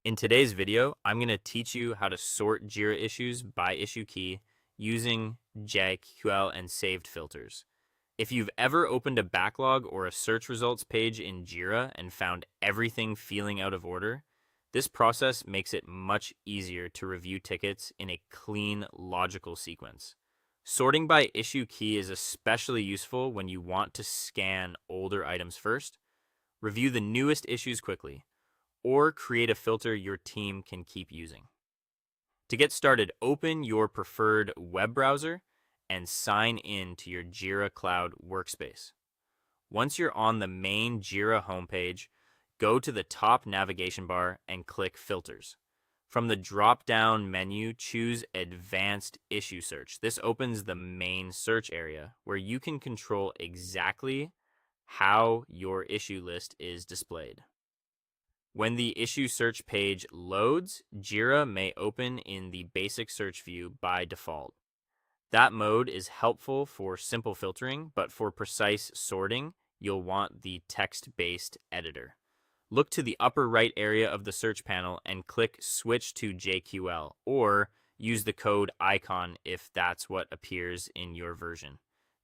In today's video, I'm going to teach you how to sort Jira issues by issue key using JQL and saved filters. If you've ever opened a backlog or a search results page in Jira and found everything feeling out of order, this process makes it much easier to review tickets in a clean, logical sequence. Sorting by issue key is especially useful when you want to scan older items first, review the newest issues quickly, or create a filter your team can keep using. To get started, open your preferred web browser and sign in to your Jira Cloud workspace. Once you're on the main Jira homepage, go to the top navigation bar and click Filters. From the drop-down menu, choose Advanced Issue Search. This opens the main search area where you can control exactly how your issue list is displayed. When the issue search page loads, Jira may open in the basic search view by default. That mode is helpful for simple filtering, but for precise sorting, you'll want the text-based editor. Look to the upper right area of the search panel and click Switch to JQL, or use the code icon if that's what appears in your version.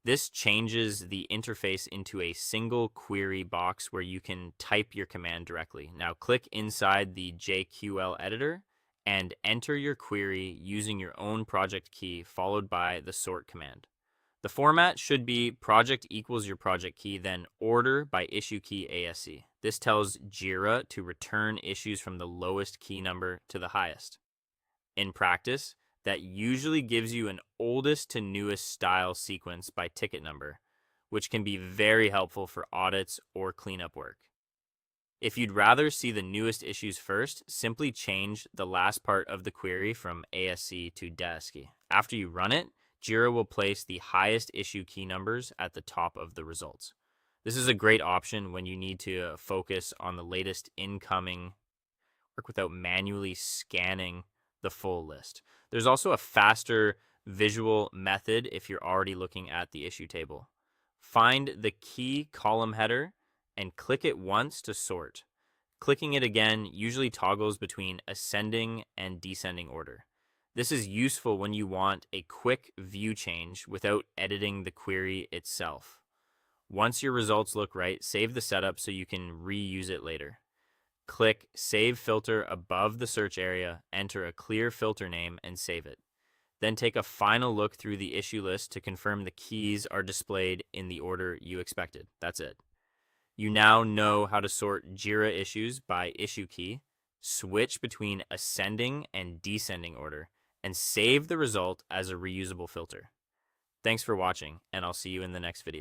This changes the interface into a single query box where you can type your command directly. Now click inside the JQL editor and enter your query using your own project key followed by the sort command. The format should be project equals your project key, then order by issue key ASC. This tells Jira to return issues from the lowest key number to the highest. In practice, that usually gives you an oldest to newest style sequence by ticket number, which can be very helpful for audits or cleanup work. If you'd rather see the newest issues first, simply change the last part of the query from ASC to DASCII. After you run it, Jira will place the highest issue key numbers at the top of the results. This is a great option when you need to focus on the latest incoming work without manually scanning the full list. There's also a faster visual method if you're already looking at the issue table. Find the key column header and click it once to sort. Clicking it again usually toggles between ascending and descending order. This is useful when you want a quick view change without editing the query itself. Once your results look right, save the setup so you can reuse it later. Click Save Filter above the search area, enter a clear filter name, and save it. Then take a final look through the issue list to confirm the keys are displayed in the order you expected. That's it. You now know how to sort Jira issues by issue key, switch between ascending and descending order, and save the result as a reusable filter. Thanks for watching, and I'll see you in the next video.